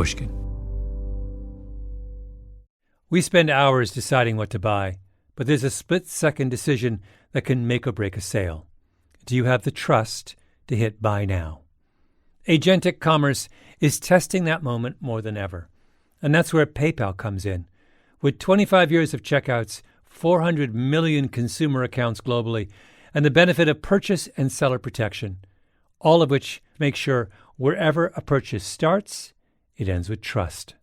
Pushkin. We spend hours deciding what to buy, but there's a split-second decision that can make or break a sale. Do you have the trust to hit buy now? Agentic commerce is testing that moment more than ever. And that's where PayPal comes in. With 25 years of checkouts, 400 million consumer accounts globally, and the benefit of purchase and seller protection, all of which make sure wherever a purchase starts, it ends with trust.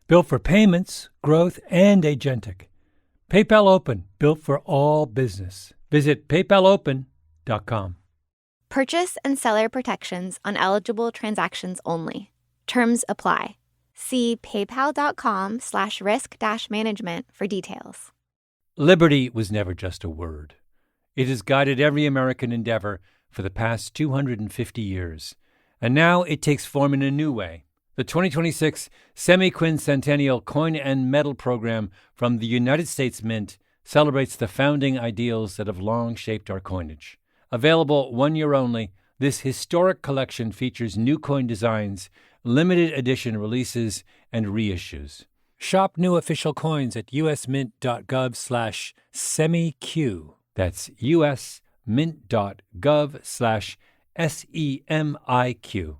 Built for payments, growth, and agentic. PayPal Open, built for all business. Visit paypalopen.com. Purchase and seller protections on eligible transactions only. Terms apply. See paypal.com/risk-management for details. Liberty was never just a word. It has guided every American endeavor for the past 250 years. And now it takes form in a new way. The 2026 Semi-Quincentennial Coin and Medal Program from the United States Mint celebrates the founding ideals that have long shaped our coinage. Available 1 year only, this historic collection features new coin designs, limited edition releases, and reissues. Shop new official coins at usmint.gov/semiq. That's usmint.gov/SEMIQ.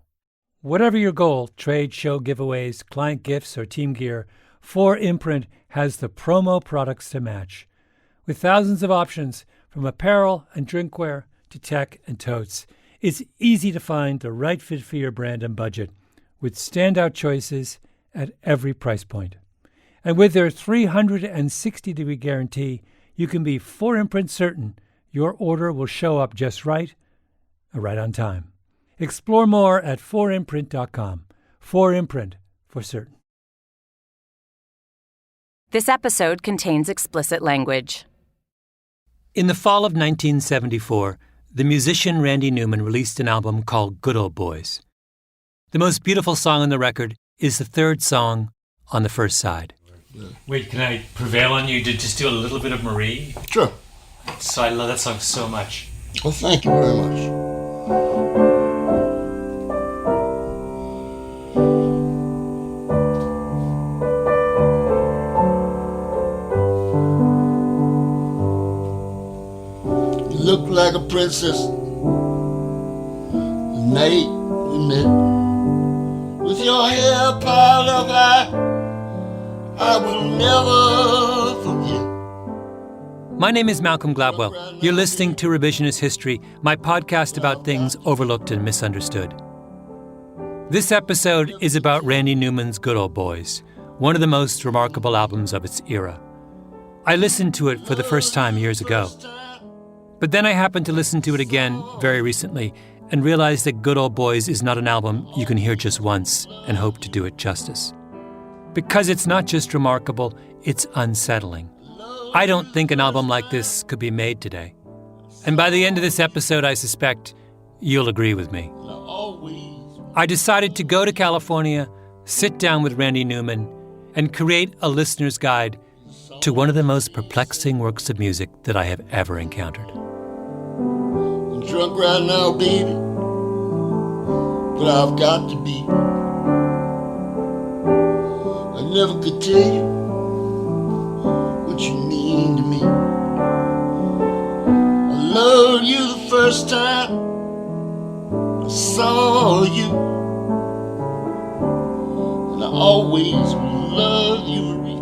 Whatever your goal, trade, show, giveaways, client gifts, or team gear, 4imprint has the promo products to match. With thousands of options, from apparel and drinkware to tech and totes, it's easy to find the right fit for your brand and budget, with standout choices at every price point. And with their 360-degree guarantee, you can be 4imprint certain your order will show up just right on time. Explore more at 4imprint.com. 4imprint, for certain. This episode contains explicit language. In the fall of 1974, the musician Randy Newman released an album called Good Old Boys. The most beautiful song on the record is the third song on the first side. Wait, can I prevail on you to just do a little bit of Marie? Sure. So I love that song so much. Well, thank you very much. You look like a princess the night we met. With your hair piled up high, I will never forget. My name is Malcolm Gladwell. You're listening to Revisionist History, my podcast about things overlooked and misunderstood. This episode is about Randy Newman's Good Old Boys, one of the most remarkable albums of its era. I listened to it for the first time years ago. But then I happened to listen to it again very recently and realized that Good Old Boys is not an album you can hear just once and hope to do it justice. Because it's not just remarkable, it's unsettling. I don't think an album like this could be made today. And by the end of this episode, I suspect you'll agree with me. I decided to go to California, sit down with Randy Newman, and create a listener's guide to one of the most perplexing works of music that I have ever encountered. I'm drunk right now, baby, but I've got to be. I never could tell you what you mean to me. I loved you the first time I saw you, and I always will love you, Marie.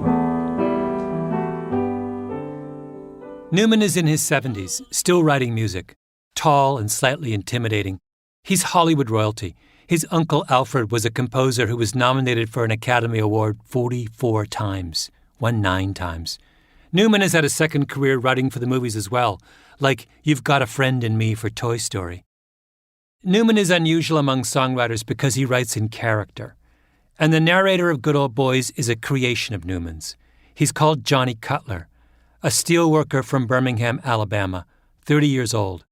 Newman is in his 70s, still writing music. Tall and slightly intimidating. He's Hollywood royalty. His uncle Alfred was a composer who was nominated for an Academy Award 44 times, won 9 times. Newman has had a second career writing for the movies as well, like You've Got a Friend in Me for Toy Story. Newman is unusual among songwriters because he writes in character. And the narrator of Good Old Boys is a creation of Newman's. He's called Johnny Cutler, a steel worker from Birmingham, Alabama, 30 years old.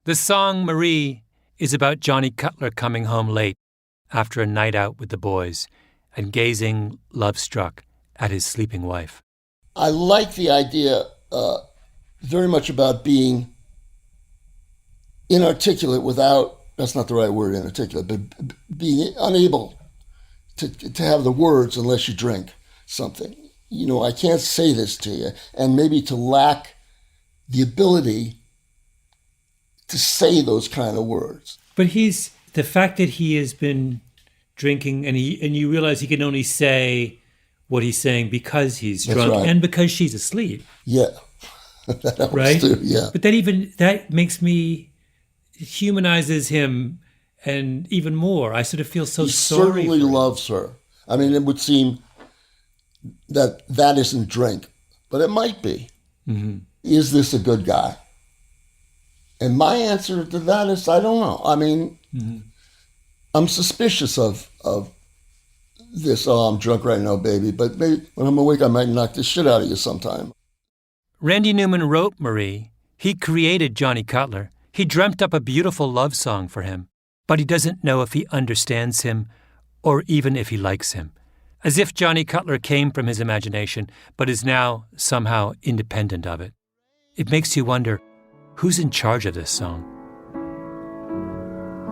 The song Marie is about Johnny Cutler coming home late after a night out with the boys and gazing, love-struck, at his sleeping wife. I like the idea very much about being inarticulate without, that's not the right word, inarticulate, but being unable to have the words unless you drink something. You know, I can't say this to you, and maybe to lack the ability to say those kind of words. But the fact that he has been drinking and you realize he can only say what he's saying because he's drunk and because she's asleep. Yeah. That helps right? too, yeah. But that makes me, humanizes him and even more. I sort of feel so sorry. He certainly loves her. I mean, it would seem that isn't drink, but it might be. Mm-hmm. Is this a good guy? And my answer to that is, I don't know. I mean, I'm suspicious of this, I'm drunk right now, baby, but maybe when I'm awake, I might knock the shit out of you sometime. Randy Newman wrote Marie. He created Johnny Cutler. He dreamt up a beautiful love song for him, but he doesn't know if he understands him or even if he likes him. As if Johnny Cutler came from his imagination, but is now somehow independent of it. It makes you wonder, who's in charge of this song?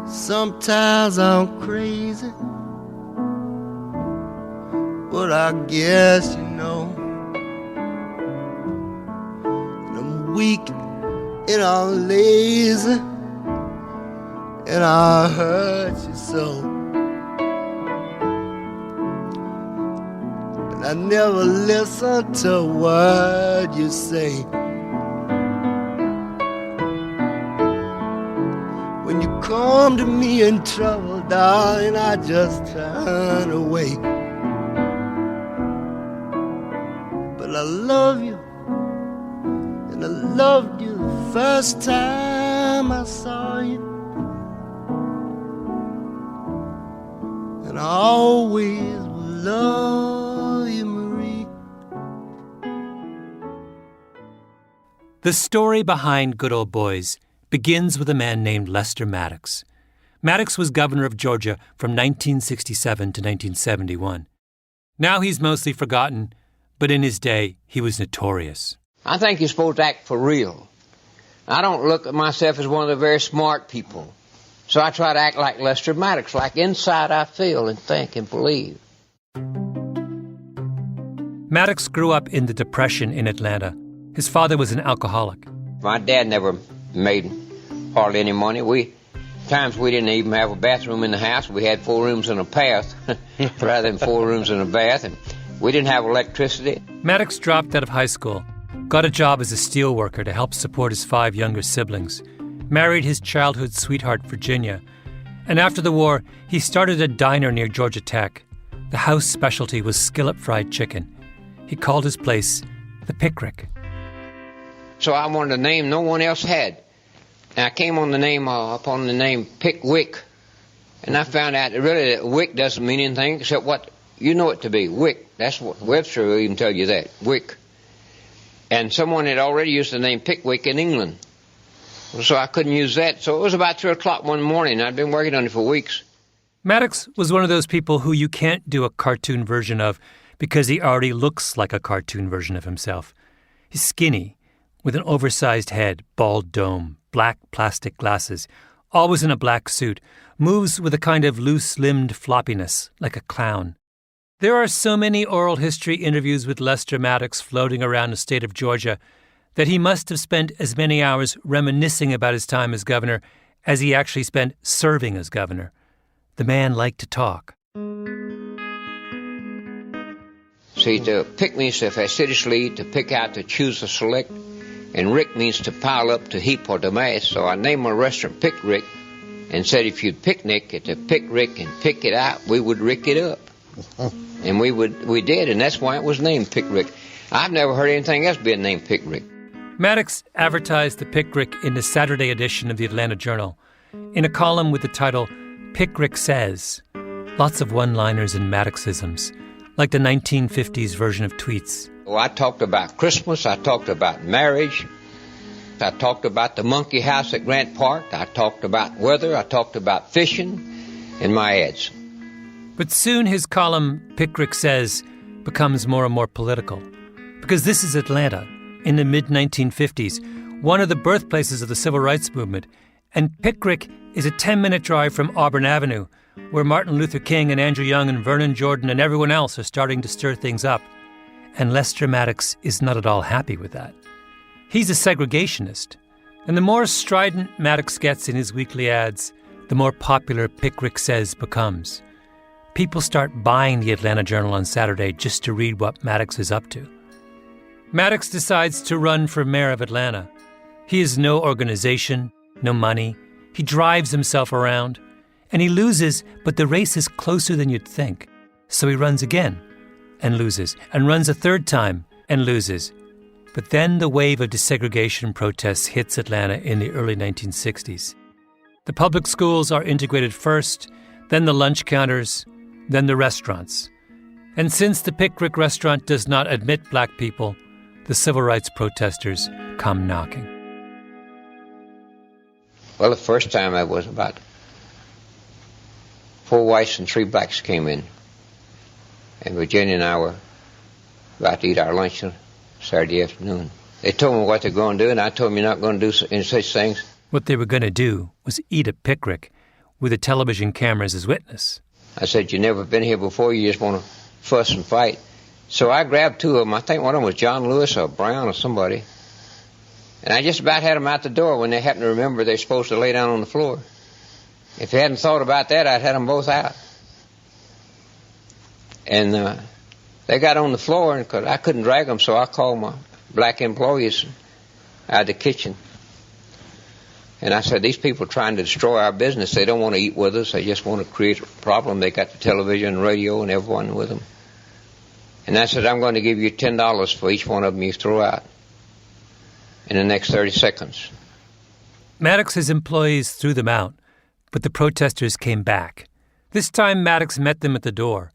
Sometimes I'm crazy, but I guess you know. And I'm weak and I'm lazy and I hurt you so. And I never listen to a word you say. When you come to me in trouble, darling, I just turn away. But I love you, and I loved you the first time I saw you. And I always will love you, Marie. The story behind Good Old Boys begins with a man named Lester Maddox. Maddox was governor of Georgia from 1967 to 1971. Now he's mostly forgotten, but in his day, he was notorious. I think you're supposed to act for real. I don't look at myself as one of the very smart people. So I try to act like Lester Maddox, like inside I feel and think and believe. Maddox grew up in the Depression in Atlanta. His father was an alcoholic. My dad never made hardly any money. Times we didn't even have a bathroom in the house. We had 4 rooms and a bath rather than 4 rooms and a bath. And we didn't have electricity. Maddox dropped out of high school, got a job as a steel worker to help support his 5 younger siblings, married his childhood sweetheart, Virginia, and after the war, he started a diner near Georgia Tech. The house specialty was skillet fried chicken. He called his place the Pickrick. So I wanted a name no one else had. And I came on the name upon the name Pickwick. And I found out that really that Wick doesn't mean anything except what you know it to be, Wick. That's what Webster will even tell you that, Wick. And someone had already used the name Pickwick in England. So I couldn't use that. So it was about 3 o'clock one morning. I'd been working on it for weeks. Maddox was one of those people who you can't do a cartoon version of because he already looks like a cartoon version of himself. He's skinny, with an oversized head, bald dome, black plastic glasses, always in a black suit, moves with a kind of loose-limbed floppiness, like a clown. There are so many oral history interviews with Lester Maddox floating around the state of Georgia that he must have spent as many hours reminiscing about his time as governor as he actually spent serving as governor. The man liked to talk. See, to pick means to facetiously, to pick out, to choose, to select. And rick means to pile up, to heap, or to mass. So I named my restaurant Pick Rick and said if you'd picnic at the Pick Rick and pick it out, we would rick it up. And we did, and that's why it was named Pick Rick. I've never heard anything else being named Pick Rick. Maddox advertised the Pick Rick in the Saturday edition of the Atlanta Journal, in a column with the title, Pick Rick Says. Lots of one-liners and Maddoxisms, like the 1950s version of tweets. Well, I talked about Christmas, I talked about marriage, I talked about the monkey house at Grant Park, I talked about weather, I talked about fishing in my ads. But soon his column, Pick Rick Says, becomes more and more political. Because this is Atlanta, in the mid-1950s, one of the birthplaces of the civil rights movement, and Pick Rick is a 10-minute drive from Auburn Avenue, where Martin Luther King and Andrew Young and Vernon Jordan and everyone else are starting to stir things up. And Lester Maddox is not at all happy with that. He's a segregationist. And the more strident Maddox gets in his weekly ads, the more popular Pickwick Says becomes. People start buying the Atlanta Journal on Saturday just to read what Maddox is up to. Maddox decides to run for mayor of Atlanta. He has no organization, no money. He drives himself around. And he loses, but the race is closer than you'd think. So he runs again and loses, and runs a third time and loses. But then the wave of desegregation protests hits Atlanta in the early 1960s. The public schools are integrated first, then the lunch counters, then the restaurants. And since the Pickwick restaurant does not admit black people, the civil rights protesters come knocking. Well, the first time I was about 4 whites and 3 blacks came in. And Virginia and I were about to eat our lunch on Saturday afternoon. They told me what they're going to do, and I told them you're not going to do any such things. What they were going to do was eat at Pickwick with the television cameras as witness. I said, you've never been here before, you just want to fuss and fight. So I grabbed 2 of them. I think one of them was John Lewis or Brown or somebody. And I just about had them out the door when they happened to remember they're supposed to lay down on the floor. If they hadn't thought about that, I'd had them both out. And they got on the floor, and I couldn't drag them, so I called my black employees out of the kitchen. And I said, these people are trying to destroy our business. They don't want to eat with us. They just want to create a problem. They got the television and radio and everyone with them. And I said, I'm going to give you $10 for each one of them you throw out in the next 30 seconds. Maddox's employees threw them out, but the protesters came back. This time Maddox met them at the door,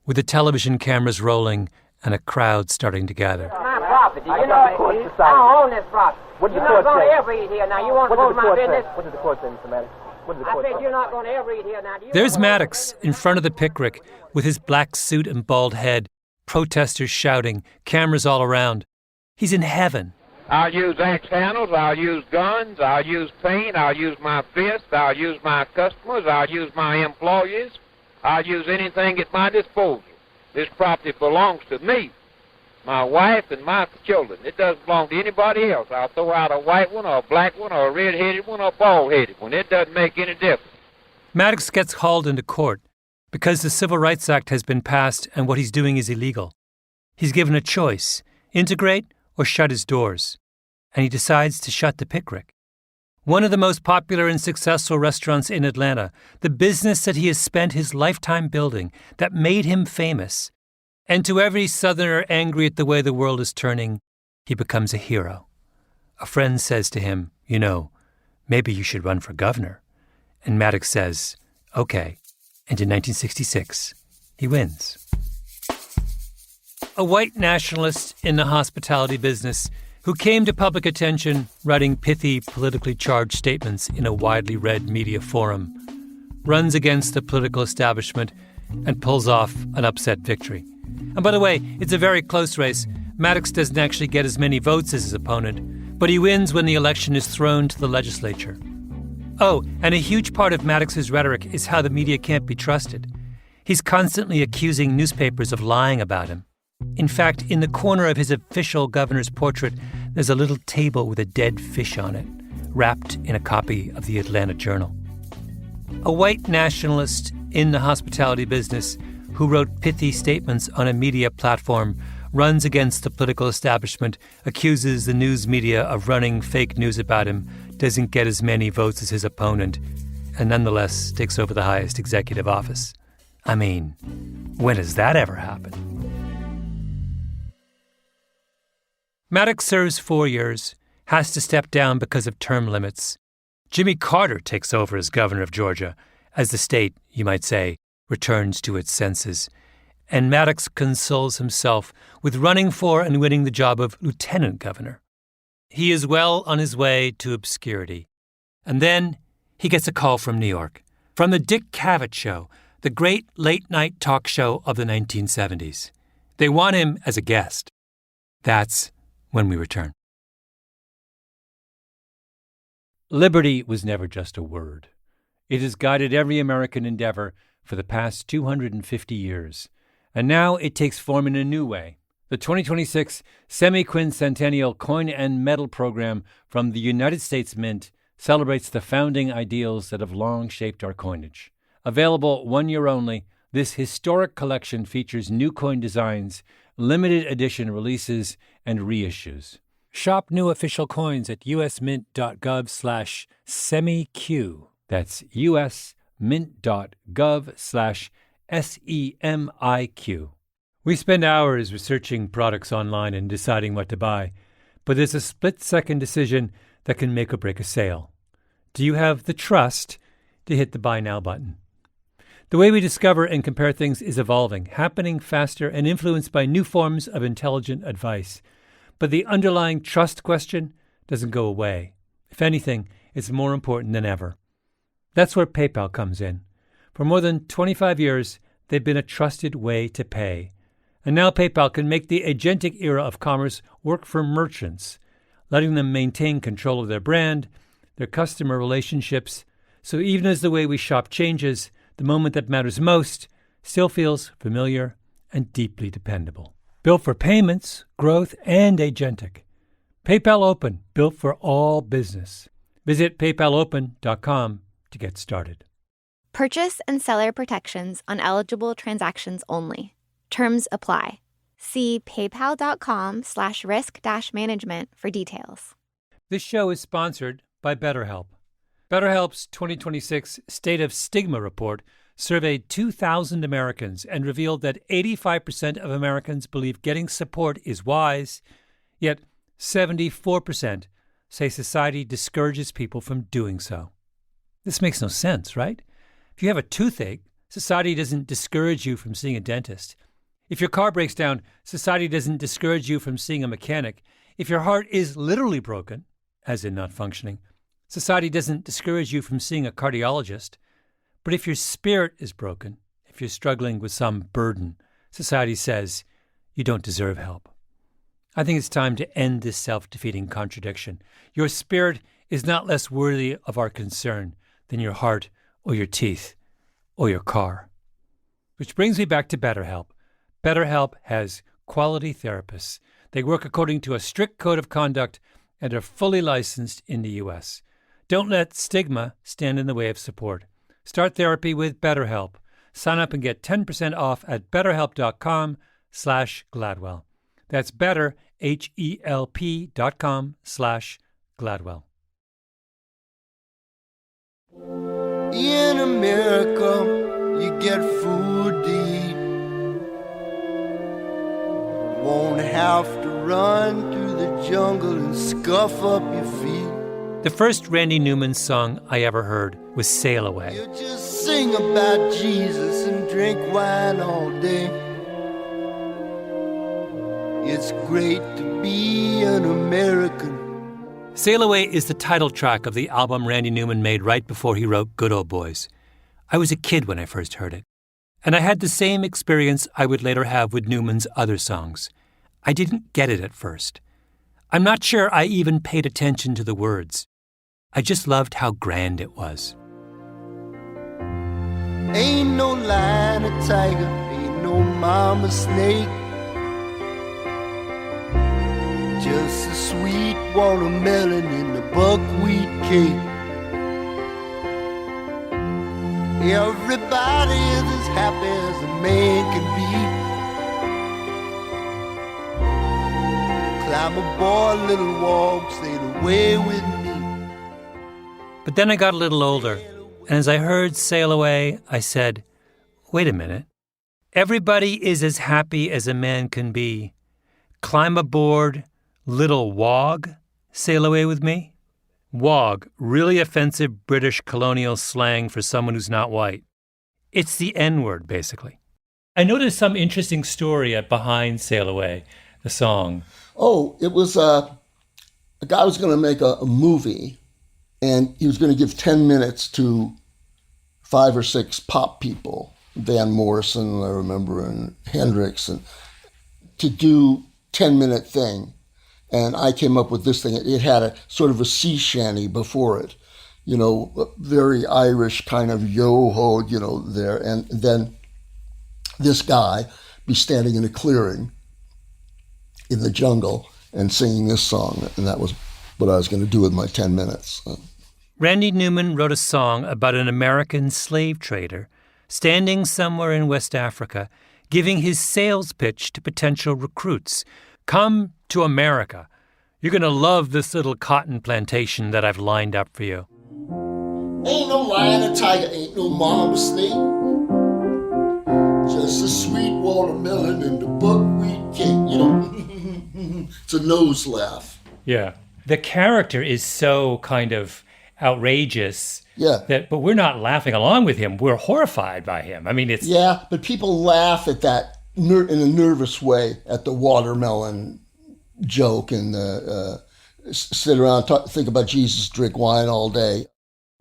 with the television cameras rolling and a crowd starting to gather. My property, you know, I own this property. What did the You're court not going say? to ever eat here now. You want to close my business? What did the court say, Mr. Maddox? What did the I court said say? you're not going to ever eat here now. There's Maddox in front of the Pickwick with his black suit and bald head, protesters shouting, cameras all around. He's in heaven. I'll use axe handles, I'll use guns, I'll use paint, I'll use my fists, I'll use my customers, I'll use my employees, I'll use anything at my disposal. This property belongs to me, my wife, and my children. It doesn't belong to anybody else. I'll throw out a white one or a black one or a red-headed one or a bald-headed one. It doesn't make any difference. Maddox gets hauled into court because the Civil Rights Act has been passed and what he's doing is illegal. He's given a choice, integrate or shut his doors, and he decides to shut the Pickwick. One of the most popular and successful restaurants in Atlanta, the business that he has spent his lifetime building, that made him famous. And to every Southerner angry at the way the world is turning, he becomes a hero. A friend says to him, you know, maybe you should run for governor. And Maddox says, okay. And in 1966, he wins. A white nationalist in the hospitality business who came to public attention writing pithy, politically charged statements in a widely read media forum, runs against the political establishment and pulls off an upset victory. And by the way, it's a very close race. Maddox doesn't actually get as many votes as his opponent, but he wins when the election is thrown to the legislature. Oh, and a huge part of Maddox's rhetoric is how the media can't be trusted. He's constantly accusing newspapers of lying about him. In fact, in the corner of his official governor's portrait, there's a little table with a dead fish on it, wrapped in a copy of the Atlanta Journal. A white nationalist in the hospitality business who wrote pithy statements on a media platform runs against the political establishment, accuses the news media of running fake news about him, doesn't get as many votes as his opponent, and nonetheless takes over the highest executive office. I mean, when has that ever happened? Maddox serves 4 years, has to step down because of term limits. Jimmy Carter takes over as governor of Georgia, as the state, you might say, returns to its senses. And Maddox consoles himself with running for and winning the job of lieutenant governor. He is well on his way to obscurity. And then he gets a call from New York, from the Dick Cavett Show, the great late-night talk show of the 1970s. They want him as a guest. That's when we return. Liberty was never just a word. It has guided every American endeavor for the past 250 years. And now it takes form in a new way. The 2026 Semi-Quincentennial Coin and Medal Program from the United States Mint celebrates the founding ideals that have long shaped our coinage. Available 1 year only, this historic collection features new coin designs, limited edition releases, and reissues. Shop new official coins at usmint.gov/semiq. That's usmint.gov/SEMIQ. We spend hours researching products online and deciding what to buy, but there's a split-second decision that can make or break a sale. Do you have the trust to hit the Buy Now button? The way we discover and compare things is evolving, happening faster, and influenced by new forms of intelligent advice. But the underlying trust question doesn't go away. If anything, it's more important than ever. That's where PayPal comes in. For more than 25 years, they've been a trusted way to pay. And now PayPal can make the agentic era of commerce work for merchants, letting them maintain control of their brand, their customer relationships, so even as the way we shop changes, the moment that matters most still feels familiar and deeply dependable. Built for payments, growth, and agentic. PayPal Open, built for all business. Visit paypalopen.com to get started. Purchase and seller protections on eligible transactions only. Terms apply. See paypal.com/risk-management for details. This show is sponsored by BetterHelp. BetterHelp's 2026 State of Stigma report surveyed 2,000 Americans and revealed that 85% of Americans believe getting support is wise, yet 74% say society discourages people from doing so. This makes no sense, right? If you have a toothache, society doesn't discourage you from seeing a dentist. If your car breaks down, society doesn't discourage you from seeing a mechanic. If your heart is literally broken, as in not functioning, society doesn't discourage you from seeing a cardiologist. But if your spirit is broken, if you're struggling with some burden, society says you don't deserve help. I think it's time to end this self-defeating contradiction. Your spirit is not less worthy of our concern than your heart or your teeth or your car. Which brings me back to BetterHelp. BetterHelp has quality therapists. They work according to a strict code of conduct and are fully licensed in the U.S. Don't let stigma stand in the way of support. Start therapy with BetterHelp. Sign up and get 10% off at betterhelp.com/Gladwell. That's betterhelp.com/Gladwell. In America, you get food to eat. Won't have to run through the jungle and scuff up your feet. The first Randy Newman song I ever heard was Sail Away. You just sing about Jesus and drink wine all day. It's great to be an American. Sail Away is the title track of the album Randy Newman made right before he wrote Good Old Boys. I was a kid when I first heard it, and I had the same experience I would later have with Newman's other songs. I didn't get it at first. I'm not sure I even paid attention to the words. I just loved how grand it was. Ain't no lion or tiger, ain't no mama snake. Just a sweet watermelon in the buckwheat cake. Everybody is as happy as a man can be. Climb aboard, little walk, sail away with me. But then I got a little older, and as I heard Sail Away, I said, wait a minute. Everybody is as happy as a man can be. Climb aboard, little wog, sail away with me? Wog, really offensive British colonial slang for someone who's not white. It's the N-word, basically. I noticed some interesting story behind Sail Away, the song. Oh, it was a guy was going to make a movie, and he was going to give 10 minutes to 5 or 6 pop people, Van Morrison, I remember, and Hendrix, and to do 10-minute thing. And I came up with this thing. It had a sort of a sea shanty before it. very Irish kind of yo-ho, there. And then this guy be standing in a clearing in the jungle and singing this song. And that was what I was going to do with my 10 minutes. Randy Newman wrote a song about an American slave trader standing somewhere in West Africa, giving his sales pitch to potential recruits. Come to America. You're going to love this little cotton plantation that I've lined up for you. Ain't no lion or tiger, ain't no mama snake. Just a sweet watermelon and the buckwheat cake, It's a nose laugh. Yeah. The character is so kind of outrageous. Yeah. But we're not laughing along with him. We're horrified by him. I mean, it's... Yeah, but people laugh at that in a nervous way at the watermelon joke and sit around, think about Jesus, drink wine all day.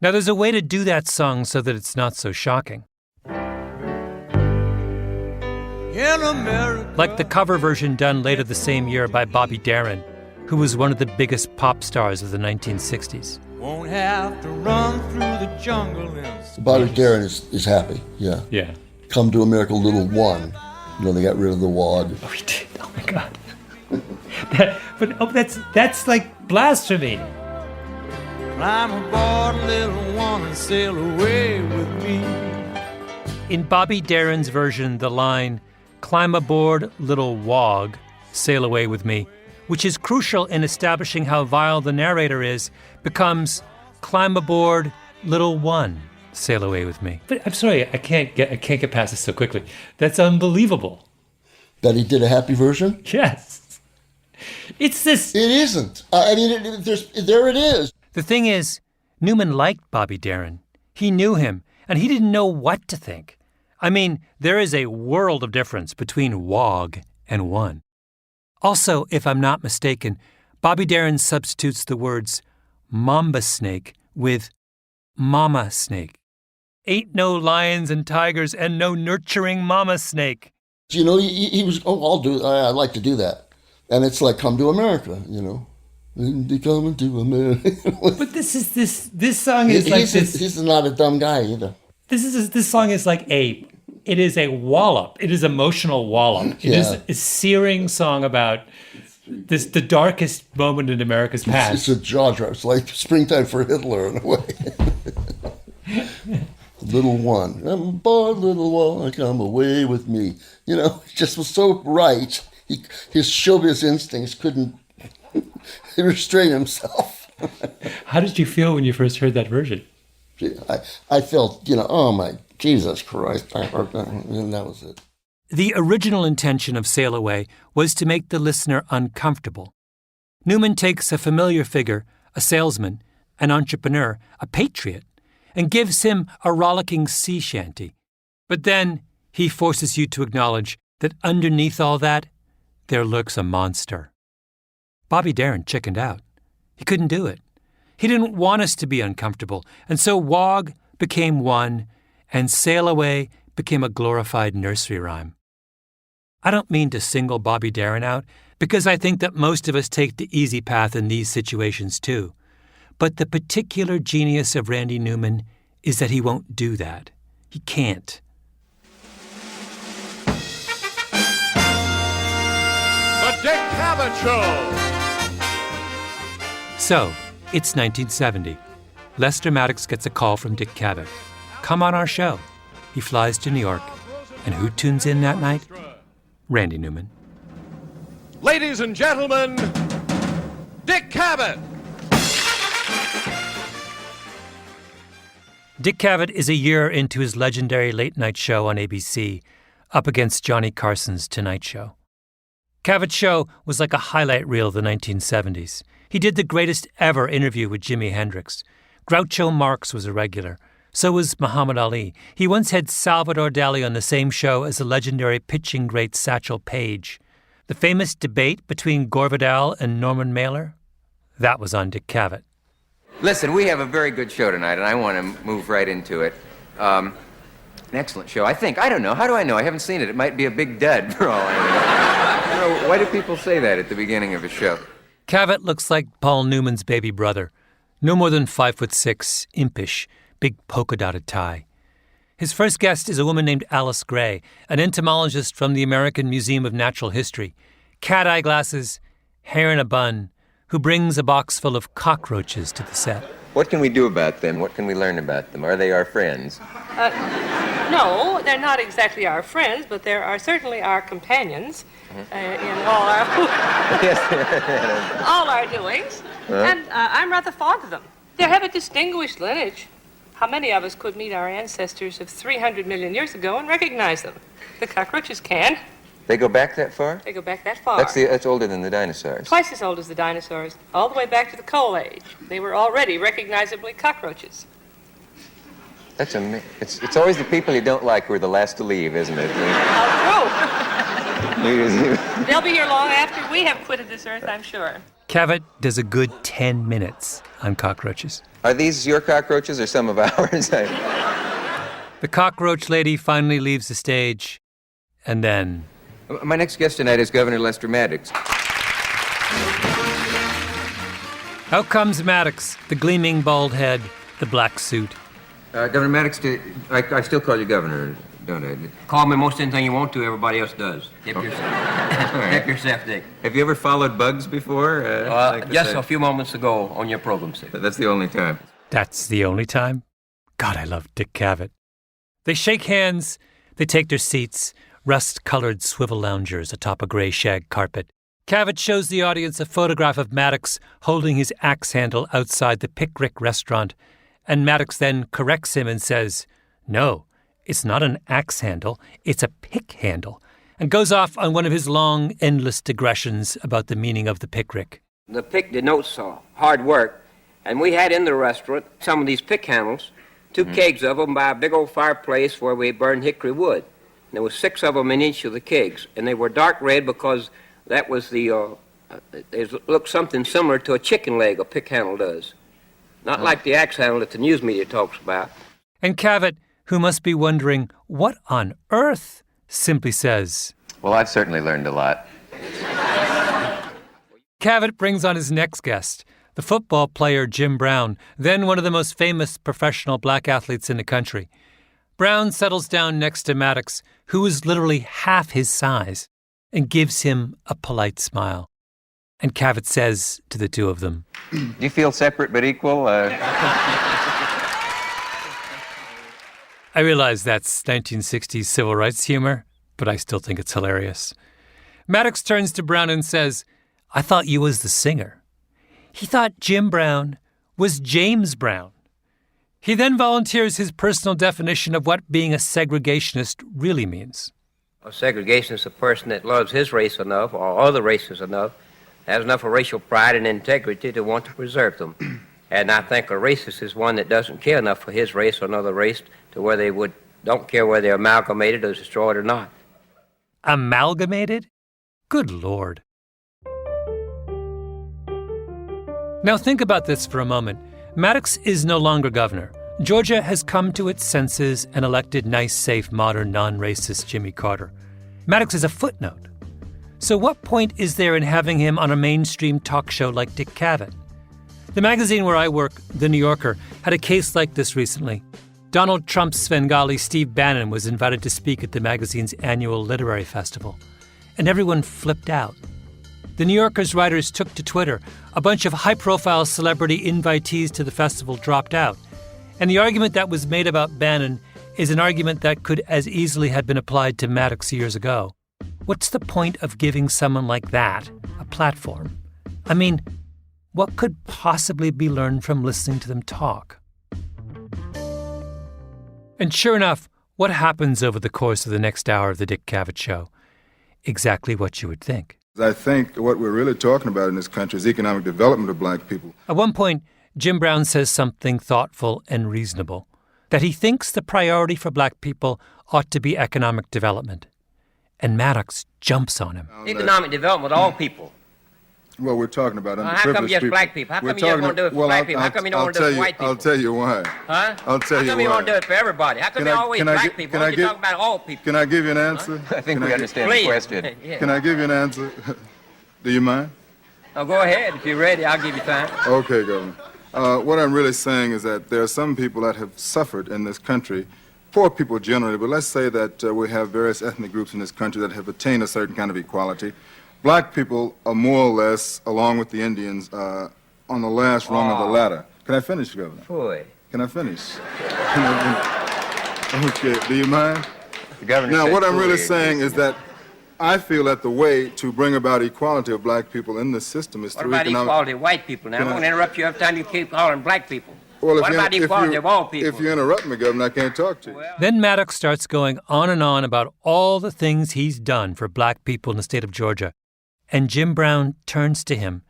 Now, there's a way to do that song so that it's not so shocking. Like the cover version done later the same year by Bobby Darin, who was one of the biggest pop stars of the 1960s. Won't have to run through the jungle. Bobby Darin is happy, yeah. Yeah. Come to America, little one. They got rid of the wad. Oh, he did. Oh, my God. That's like blasphemy. Climb aboard, little one, and sail away with me. In Bobby Darin's version, the line, "Climb aboard, little wog, sail away with me," which is crucial in establishing how vile the narrator is, becomes "Climb aboard, little one, sail away with me." But I'm sorry, I can't get past this so quickly. That's unbelievable. That he did a happy version? Yes. It's this... It isn't. There it is. The thing is, Newman liked Bobby Darin. He knew him, and he didn't know what to think. I mean, there is a world of difference between wog and one. Also, if I'm not mistaken, Bobby Darin substitutes the words mamba snake with mama snake. Ain't no lions and tigers and no nurturing mama snake. He was, I'd like to do that. And it's like, come to America, Coming to America. But this song is He's not a dumb guy either. This song is like it is a wallop. It is emotional wallop. It is a searing song about the darkest moment in America's past. It's a jaw drop. It's like springtime for Hitler in a way. Little one. I'm aboard, little one, come away with me. It just was so right. His showbiz instincts couldn't restrain himself. How did you feel when you first heard that version? I felt, oh my Jesus Christ, I heard that, and that was it. The original intention of Sail Away was to make the listener uncomfortable. Newman takes a familiar figure, a salesman, an entrepreneur, a patriot, and gives him a rollicking sea shanty. But then he forces you to acknowledge that underneath all that, there lurks a monster. Bobby Darin chickened out. He couldn't do it. He didn't want us to be uncomfortable, and so Wog became one, and Sail Away became a glorified nursery rhyme. I don't mean to single Bobby Darin out, because I think that most of us take the easy path in these situations too. But the particular genius of Randy Newman is that he won't do that. He can't. The Dick Cavett Show! So, it's 1970. Lester Maddox gets a call from Dick Cavett. Come on our show. He flies to New York. And who tunes in that night? Randy Newman. Ladies and gentlemen, Dick Cavett! Dick Cavett is a year into his legendary late-night show on ABC, up against Johnny Carson's Tonight Show. Cavett's show was like a highlight reel of the 1970s. He did the greatest ever interview with Jimi Hendrix. Groucho Marx was a regular. So was Muhammad Ali. He once had Salvador Dali on the same show as the legendary pitching great Satchel Paige. The famous debate between Gore Vidal and Norman Mailer? That was on Dick Cavett. Listen, we have a very good show tonight, and I want to move right into it. An excellent show, I think. I don't know. How do I know? I haven't seen it. It might be a big dud, for all I know. Why do people say that at the beginning of a show? Cavett looks like Paul Newman's baby brother. no more than 5'6", impish, big polka-dotted tie. His first guest is a woman named Alice Gray, an entomologist from the American Museum of Natural History. Cat-eye glasses, hair in a bun, who brings a box full of cockroaches to the set. What can we do about them? What can we learn about them? Are they our friends? No, they're not exactly our friends, but they are certainly our companions in all our all our doings. And I'm rather fond of them. They have a distinguished lineage. How many of us could meet our ancestors of 300 million years ago and recognize them? The cockroaches can. They go back that far? They go back that far. That's older than the dinosaurs. Twice as old as the dinosaurs, all the way back to the Coal Age. They were already recognizably cockroaches. That's it's always the people you don't like who are the last to leave, isn't it? How true. They'll be here long after we have quitted this earth, I'm sure. Cavett does a good 10 minutes on cockroaches. Are these your cockroaches or some of ours? The cockroach lady finally leaves the stage, and then... My next guest tonight is Governor Lester Maddox. Out comes Maddox, the gleaming bald head, the black suit. Governor Maddox, I still call you governor, don't I? Call me most anything you want to, everybody else does. Hip yourself, Dick. Have you ever followed bugs before? Just a few moments ago on your program, sir. That's the only time. That's the only time? God, I love Dick Cavett. They shake hands, they take their seats, rust-colored swivel loungers atop a grey shag carpet. Cavett shows the audience a photograph of Maddox holding his axe handle outside the Pickrick restaurant, and Maddox then corrects him and says, "No, it's not an axe handle, it's a pick handle," and goes off on one of his long, endless digressions about the meaning of the Pickrick. The pick denotes hard work, and we had in the restaurant some of these pick handles, 2 kegs of them by a big old fireplace where we burned hickory wood. There were 6 of them in each of the kegs, and they were dark red because that was they looked something similar to a chicken leg, a pick handle does. Not like the axe handle that the news media talks about. And Cavett, who must be wondering, what on earth, simply says, "Well, I've certainly learned a lot." Cavett brings on his next guest, the football player Jim Brown, then one of the most famous professional black athletes in the country. Brown settles down next to Maddox, who is literally half his size, and gives him a polite smile. And Cavett says to the two of them, "Do you feel separate but equal?" I realize that's 1960s civil rights humor, but I still think it's hilarious. Maddox turns to Brown and says, "I thought you was the singer." He thought Jim Brown was James Brown. He then volunteers his personal definition of what being a segregationist really means. A segregationist is a person that loves his race enough, or other races enough, has enough of racial pride and integrity to want to preserve them. And I think a racist is one that doesn't care enough for his race or another race to where they don't care whether they're amalgamated or destroyed or not. Amalgamated? Good Lord. Now think about this for a moment. Maddox is no longer governor. Georgia has come to its senses and elected nice, safe, modern, non-racist Jimmy Carter. Maddox is a footnote. So what point is there in having him on a mainstream talk show like Dick Cavett? The magazine where I work, The New Yorker, had a case like this recently. Donald Trump's Svengali Steve Bannon was invited to speak at the magazine's annual literary festival, and everyone flipped out. The New Yorker's writers took to Twitter. A bunch of high-profile celebrity invitees to the festival dropped out. And the argument that was made about Bannon is an argument that could as easily have been applied to Maddox years ago. What's the point of giving someone like that a platform? I mean, what could possibly be learned from listening to them talk? And sure enough, what happens over the course of the next hour of the Dick Cavett Show? Exactly what you would think. I think what we're really talking about in this country is economic development of black people. At one point, Jim Brown says something thoughtful and reasonable, that he thinks the priority for black people ought to be economic development. And Maddox jumps on him. Economic development of all people. Well, we're talking about underprivileged how come just people. black people? How come you just want to do it for black people? How come you don't want to do it for white people? I'll tell you why. Huh? I'll tell you why. How come you want to do it for everybody? How come you always black people? Why don't you talk about all people? Can I give you an answer? I think we understand the question. Yeah. Can I give you an answer? Do you mind? Oh, go ahead. If you're ready, I'll give you time. Okay, Governor. What I'm really saying is that there are some people that have suffered in this country, poor people generally, but let's say that we have various ethnic groups in this country that have attained a certain kind of equality. Black people are more or less, along with the Indians, on the last rung of the ladder. Can I finish, Governor? Boy. Can I finish? Okay, do you mind? The governor now, said what I'm really boy. saying is that I feel that the way to bring about equality of black people in this system is What through about economic... equality of white people? Now, I'm going to interrupt you every time you keep calling black people. Well, what about equality of all people? If you interrupt me, Governor, I can't talk to you. Then Maddox starts going on and on about all the things he's done for black people in the state of Georgia. And Jim Brown turns to him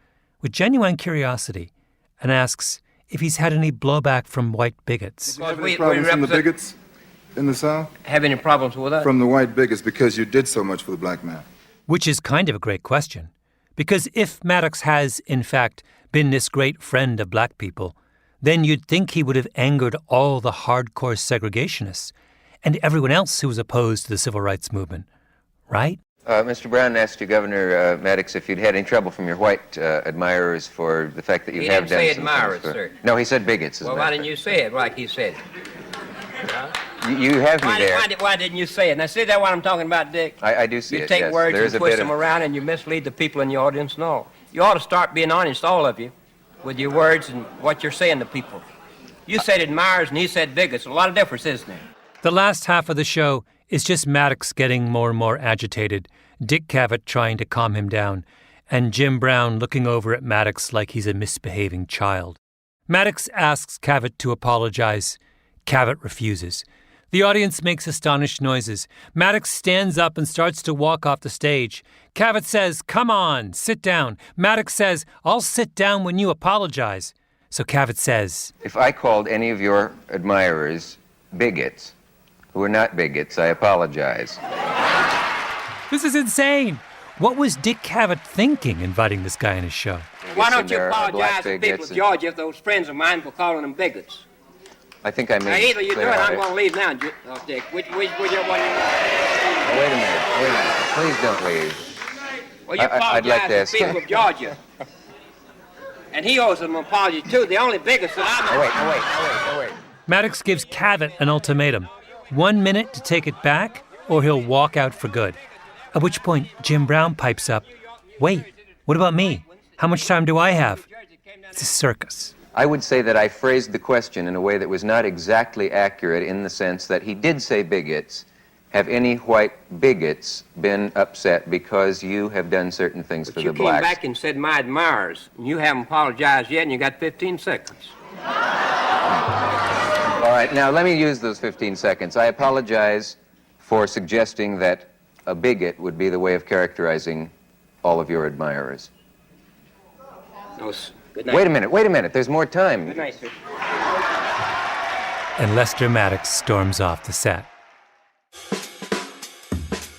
with genuine curiosity and asks if he's had any blowback from white bigots. Do you have any problems from the bigots in the South? Have any problems with us? From the white bigots, because you did so much for the black man. Which is kind of a great question. Because if Maddox has, in fact, been this great friend of black people, then you'd think he would have angered all the hardcore segregationists and everyone else who was opposed to the civil rights movement, right? Mr. Brown asked you, Governor Maddox, if you'd had any trouble from your white admirers for the fact that you have done He didn't some say admirers, things for... sir. No, he said bigots. Well, why didn't you say it like he said it? You have me there. Why didn't you say it? Now, see that what I'm talking about, Dick? I do see you it, take yes. words There is and a bit twist them around and you mislead the people in the audience and all. You ought to start being honest, all of you, with your words and what you're saying to people. You said admirers and he said bigots. A lot of difference, isn't there? The last half of the show is just Maddox getting more and more agitated, Dick Cavett trying to calm him down, and Jim Brown looking over at Maddox like he's a misbehaving child. Maddox asks Cavett to apologize. Cavett refuses. The audience makes astonished noises. Maddox stands up and starts to walk off the stage. Cavett says, "Come on, sit down." Maddox says, "I'll sit down when you apologize." So Cavett says, If I called any of your admirers bigots, who are not bigots, I apologize. This is insane. What was Dick Cavett thinking inviting this guy on his show? Why don't you there are black apologize to people bigots of and- Georgia, those friends of mine, for calling them bigots? I think I Now, made either you do clear it, how I'm it- going to leave now, Dick. Which one you Wait a minute. Please don't leave. Well, you I'd like to apologize ask... to people of Georgia. And he owes them an apology, too. The only biggest that I know. Wait. Maddox gives Cavett an ultimatum. 1 minute to take it back, or he'll walk out for good. At which point, Jim Brown pipes up, "Wait, what about me? How much time do I have?" It's a circus. I would say that I phrased the question in a way that was not exactly accurate in the sense that he did say bigots. Have any white bigots been upset because you have done certain things for You the came blacks? back and said my admirers, and you haven't apologized yet, and you got 15 seconds. All right, now let me use those 15 seconds. I apologize for suggesting that a bigot would be the way of characterizing all of your admirers. Good night. Wait a minute. There's more time. Good night, sir. And Lester Maddox storms off the set.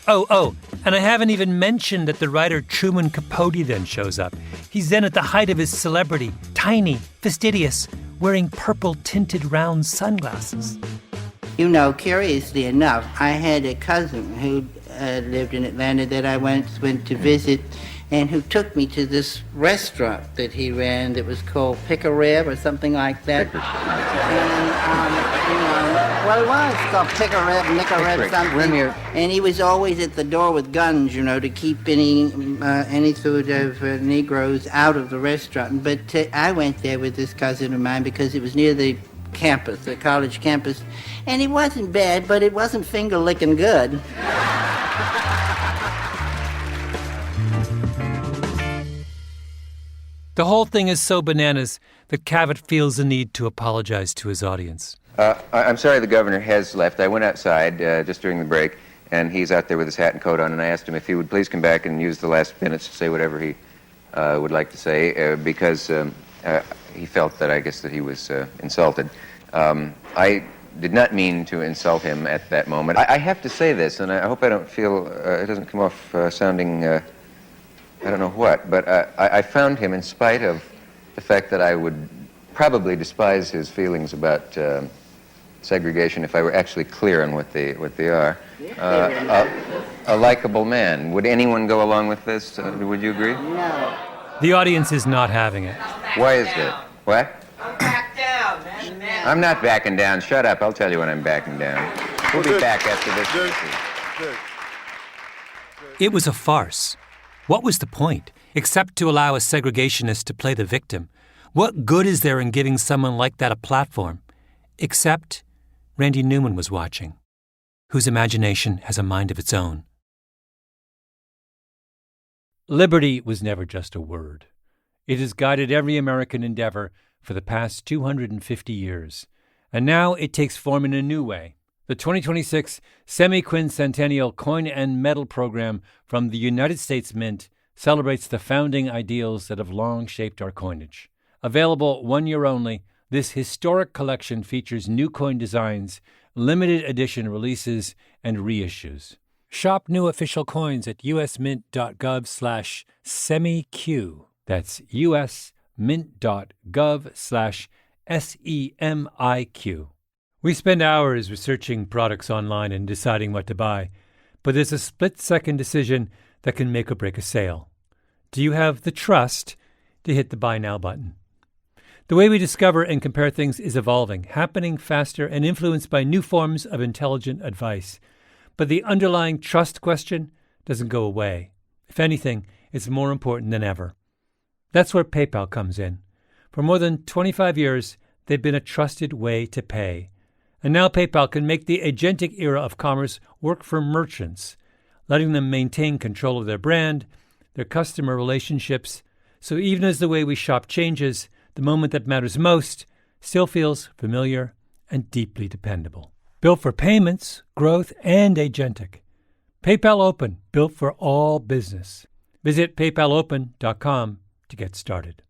Oh, and I haven't even mentioned that the writer Truman Capote then shows up. He's then at the height of his celebrity, tiny, fastidious, wearing purple-tinted round sunglasses. You know, curiously enough, I had a cousin who lived in Atlanta that I once went to visit, and who took me to this restaurant that he ran that was called Pick-a-Rib or something like that. Well, it was called Pick-a-Rib, Nick-a-Rib, something. And he was always at the door with guns, to keep any sort of Negroes out of the restaurant. But I went there with this cousin of mine because it was near the campus, the college campus. And it wasn't bad, but it wasn't finger-licking good. The whole thing is so bananas that Cavett feels the need to apologize to his audience. I'm sorry the governor has left. I went outside just during the break, and he's out there with his hat and coat on, and I asked him if he would please come back and use the last minutes to say whatever he would like to say, because he felt that I guess that he was insulted. I did not mean to insult him at that moment. I have to say this, and I hope I don't feel, it doesn't come off sounding, I don't know what, but I found him, in spite of the fact that I would probably despise his feelings about segregation if I were actually clear on what they are, a likable man. Would anyone go along with this? Would you agree? No. The audience is not having it. Why is that? What? I'm not backing down. Shut up. I'll tell you when I'm backing down. We'll be back after this. It was a farce. What was the point, except to allow a segregationist to play the victim? What good is there in giving someone like that a platform? Except Randy Newman was watching, whose imagination has a mind of its own. Liberty was never just a word. It has guided every American endeavor for the past 250 years. And now it takes form in a new way. The 2026 Semi-Quincentennial Coin and Medal Program from the United States Mint celebrates the founding ideals that have long shaped our coinage. Available 1 year only, this historic collection features new coin designs, limited edition releases, and reissues. Shop new official coins at usmint.gov/semiq. That's usmint.gov/SEMIQ. We spend hours researching products online and deciding what to buy, but there's a split-second decision that can make or break a sale. Do you have the trust to hit the Buy Now button? The way we discover and compare things is evolving, happening faster and influenced by new forms of intelligent advice. But the underlying trust question doesn't go away. If anything, it's more important than ever. That's where PayPal comes in. For more than 25 years, they've been a trusted way to pay. And now PayPal can make the agentic era of commerce work for merchants, letting them maintain control of their brand, their customer relationships. So even as the way we shop changes, the moment that matters most still feels familiar and deeply dependable. Built for payments, growth, and agentic. PayPal Open, built for all business. Visit paypalopen.com to get started.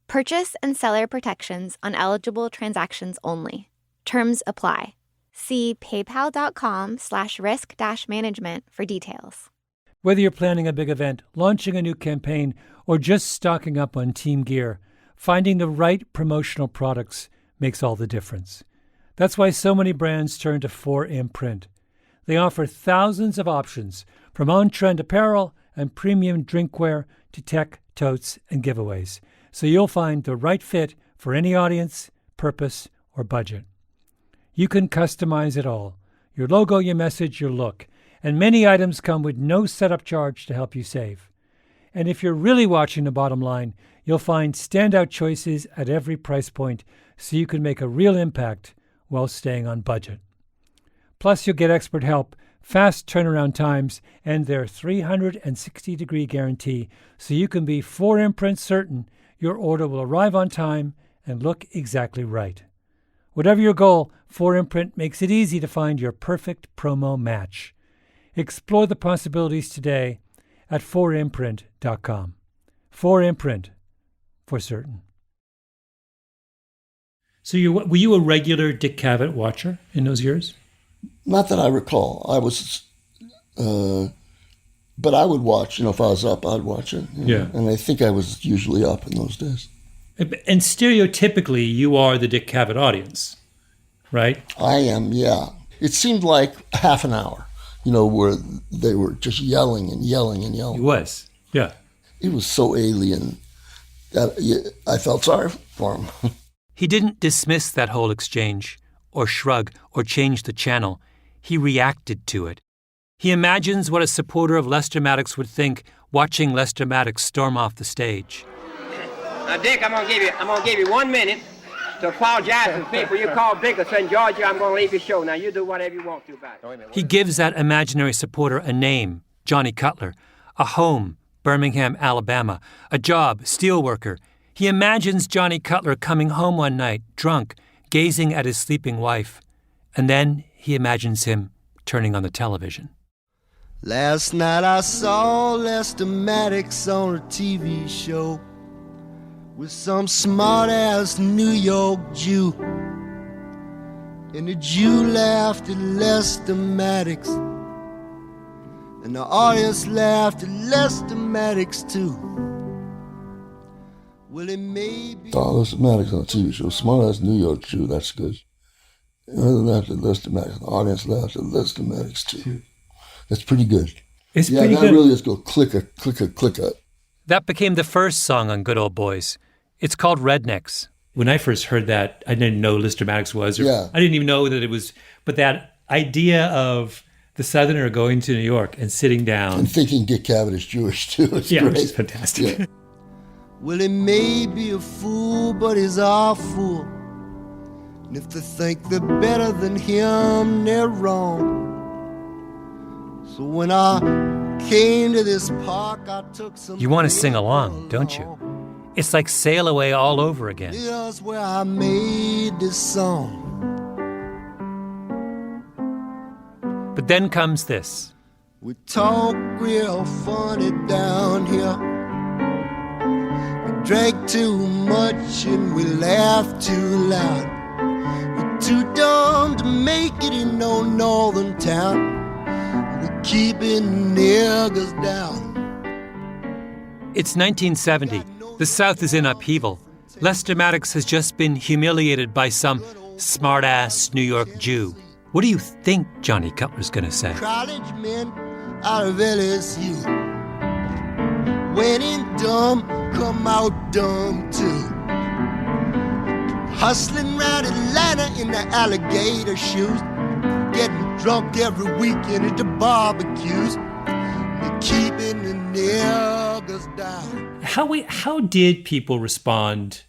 Purchase and seller protections on eligible transactions only. Terms apply. See paypal.com/risk-management for details. Whether you're planning a big event, launching a new campaign, or just stocking up on team gear, finding the right promotional products makes all the difference. That's why so many brands turn to 4imprint. They offer thousands of options, from on-trend apparel and premium drinkware to tech, totes, and giveaways, so you'll find the right fit for any audience, purpose, or budget. You can customize it all: your logo, your message, your look, and many items come with no setup charge to help you save. And if you're really watching the bottom line, you'll find standout choices at every price point so you can make a real impact while staying on budget. Plus, you'll get expert help, fast turnaround times, and their 360-degree guarantee so you can be 4imprint certain your order will arrive on time and look exactly right. Whatever your goal, 4imprint makes it easy to find your perfect promo match. Explore the possibilities today at 4imprint.com. 4imprint, for certain. So were you a regular Dick Cavett watcher in those years? Not that I recall. I was, but I would watch. If I was up, I'd watch it. Yeah. And I think I was usually up in those days. And stereotypically, you are the Dick Cavett audience, right? I am, yeah. It seemed like half an hour, where they were just yelling and yelling and yelling. It was, yeah. It was so alien that I felt sorry for him. He didn't dismiss that whole exchange, or shrug, or change the channel. He reacted to it. He imagines what a supporter of Lester Maddox would think watching Lester Maddox storm off the stage. Now, Dick, I'm gonna give you 1 minute to apologize to the people you called bigots in Georgia. I'm gonna leave your show. Now, you do whatever you want to about it. He gives that imaginary supporter a name, Johnny Cutler, a home, Birmingham, Alabama, a job, steelworker. He imagines Johnny Cutler coming home one night, drunk, gazing at his sleeping wife. And then he imagines him turning on the television. Last night I saw Lester Maddox on a TV show with some smart-ass New York Jew. And the Jew laughed at Lester Maddox, and the audience laughed at Lester Maddox too. Well, it may be... Lester Maddox on a TV show, smart-ass New York Jew, that's good. Laughed at Lester Maddox, the audience laughed at Lester Maddox too. That's pretty good. It's pretty good. Yeah, that really is go clicker. That became the first song on Good Old Boys. It's called Rednecks. when I first heard that, I didn't know Lester Maddox was. Or Yeah. I didn't even know that it was. But that idea of the Southerner going to New York and sitting down. And thinking Dick Cavett is Jewish, too. It's yeah, great. which is fantastic. Yeah. Well, he may be a fool, but he's our fool. And if they think they're better than him, they're wrong. So when I came to this park, I took some... You want to sing along, don't you? It's like Sail Away all over again. Here's where I made this song. But then comes this. We talk real funny down here. We drank too much and we laugh too loud. We're too dumb to make it in no northern town. We're keeping niggas down. It's 1970. The South is in upheaval. Lester Maddox has just been humiliated by some smart-ass New York Jew. What do you think Johnny Cutler's going to say? College men out of LSU. When in dumb, come out dumb too. Hustling round Atlanta in the alligator shoes. Getting drunk every weekend at the barbecues. They're keeping the niggas down. How did people respond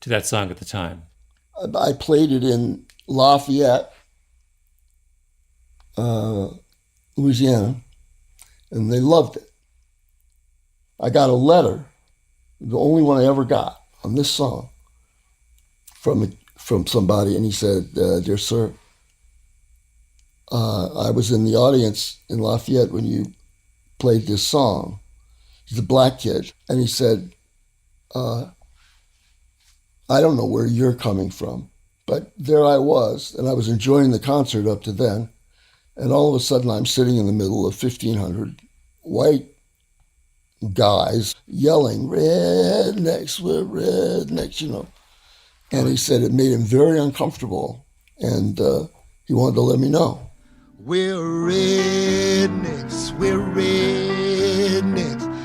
to that song at the time? I played it in Lafayette, Louisiana, and they loved it. I got a letter, the only one I ever got on this song, from somebody, and he said, "Dear sir, I was in the audience in Lafayette when you played this song." He's a black kid, and he said, "I don't know where you're coming from, but there I was, and I was enjoying the concert up to then, and all of a sudden I'm sitting in the middle of 1,500 white guys yelling, 'Rednecks, we're rednecks,' you know." And he said it made him very uncomfortable, and he wanted to let me know. We're rednecks,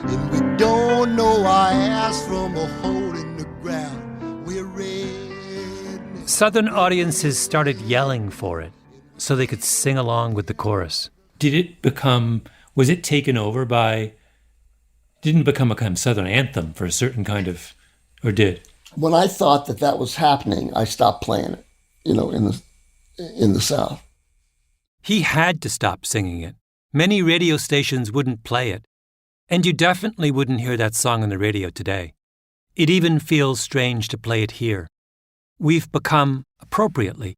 and we don't know our ass from a hole in the ground. We're rednecks. Southern audiences started yelling for it so they could sing along with the chorus. Was it taken over by, didn't become a kind of Southern anthem for a certain kind of, or did? When I thought that was happening, I stopped playing it, in the South. He had to stop singing it. Many radio stations wouldn't play it. And you definitely wouldn't hear that song on the radio today. It even feels strange to play it here. We've become, appropriately,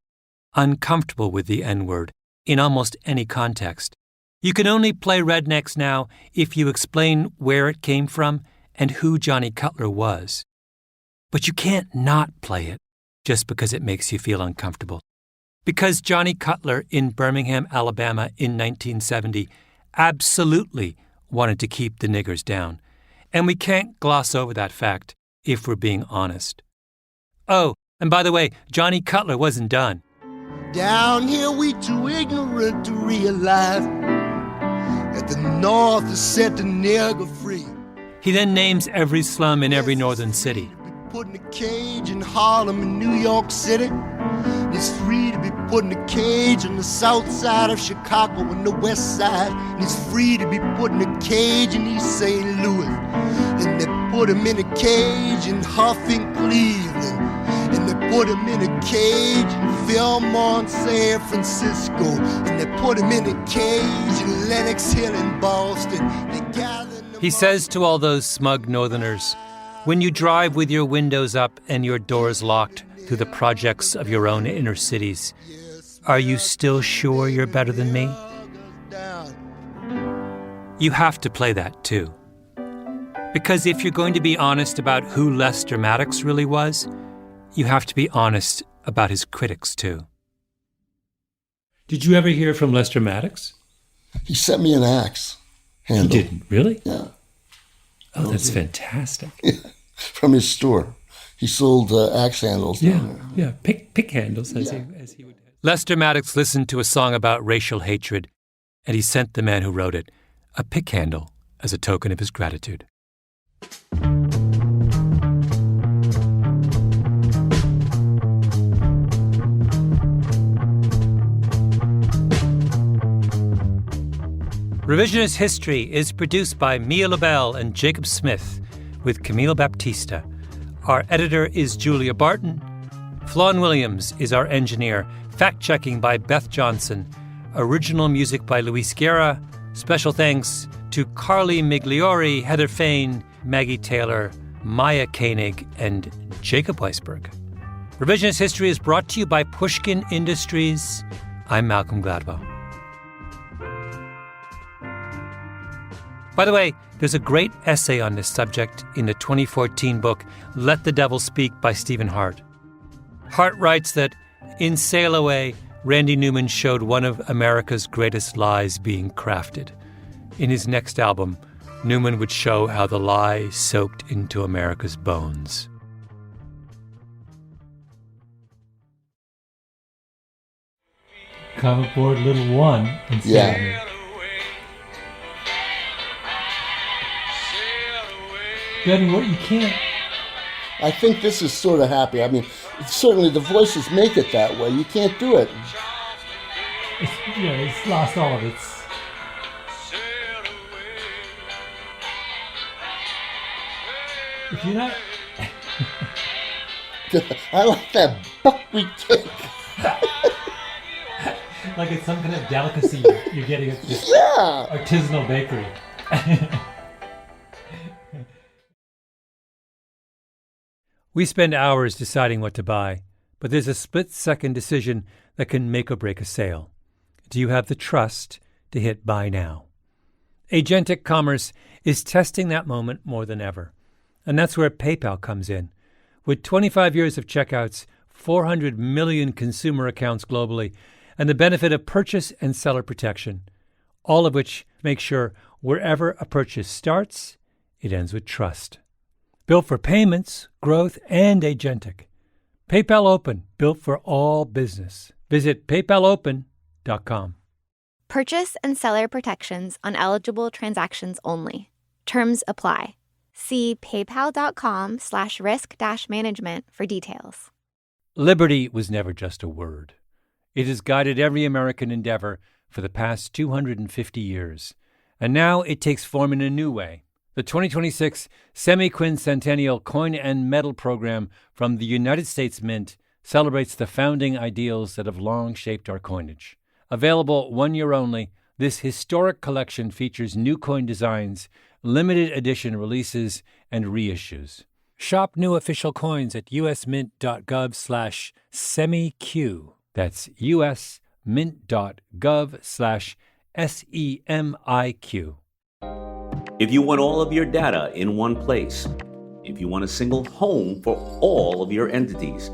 uncomfortable with the N-word in almost any context. You can only play Rednecks now if you explain where it came from and who Johnny Cutler was. But you can't not play it just because it makes you feel uncomfortable. Because Johnny Cutler in Birmingham, Alabama in 1970 absolutely wanted to keep the niggers down. And we can't gloss over that fact if we're being honest. Oh, and by the way, Johnny Cutler wasn't done. Down here we too ignorant to realize that the North has set the nigger free. He then names every slum in every northern city. Put in a cage in Harlem and New York City. He's free to be put in a cage on the south side of Chicago and the west side. And he's free to be put in a cage in East St. Louis. And they put him in a cage in Huffing, Cleveland. And they put him in a cage in Philmont, San Francisco. And they put him in a cage in Lenox Hill in Boston. He says to all those smug northerners, when you drive with your windows up and your doors locked through the projects of your own inner cities, are you still sure you're better than me? You have to play that too. Because if you're going to be honest about who Lester Maddox really was, you have to be honest about his critics too. Did you ever hear from Lester Maddox? He sent me an axe handle. He didn't? Really? Yeah. Oh, that's fantastic. Yeah. From his store. He sold axe handles. Yeah, pick handles, as he would. Lester Maddox listened to a song about racial hatred, and he sent the man who wrote it a pick handle as a token of his gratitude. Revisionist History is produced by Mia LaBelle and Jacob Smith with Camille Baptista. Our editor is Julia Barton. Flawn Williams is our engineer. Fact-checking by Beth Johnson. Original music by Luis Guerra. Special thanks to Carly Migliori, Heather Fain, Maggie Taylor, Maya Koenig, and Jacob Weisberg. Revisionist History is brought to you by Pushkin Industries. I'm Malcolm Gladwell. By the way, there's a great essay on this subject in the 2014 book, Let the Devil Speak by Stephen Hart. Hart writes that in Sail Away, Randy Newman showed one of America's greatest lies being crafted. In his next album, Newman would show how the lie soaked into America's bones. Comic board little one. Yeah. Benny, what you can't... I think this is sort of happy. I mean, certainly the voices make it that way. You can't do it. It's lost all of its... If you're not... I like that buckwheat cake. Like it's some kind of delicacy you're getting at this artisanal bakery. We spend hours deciding what to buy, but there's a split-second decision that can make or break a sale. Do you have the trust to hit buy now? Agentic commerce is testing that moment more than ever. And that's where PayPal comes in. With 25 years of checkouts, 400 million consumer accounts globally, and the benefit of purchase and seller protection, all of which make sure wherever a purchase starts, it ends with trust. Built for payments, growth, and agentic. PayPal Open, built for all business. Visit paypalopen.com. Purchase and seller protections on eligible transactions only. Terms apply. See paypal.com/risk-management for details. Liberty was never just a word. It has guided every American endeavor for the past 250 years. And now it takes form in a new way. The 2026 Semi-Quincentennial Coin and Medal Program from the United States Mint celebrates the founding ideals that have long shaped our coinage. Available 1 year only, this historic collection features new coin designs, limited edition releases, and reissues. Shop new official coins at usmint.gov/semiq. That's usmint.gov/SEMIQ. If you want all of your data in one place, if you want a single home for all of your entities,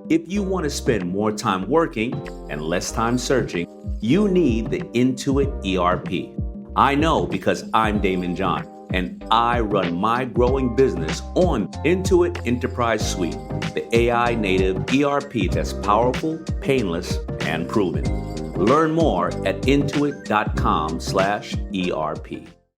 if you want to spend more time working and less time searching, you need the Intuit ERP. I know because I'm Damon John, and I run my growing business on Intuit Enterprise Suite, the AI-native ERP that's powerful, painless, and proven. Learn more at intuit.com/ERP.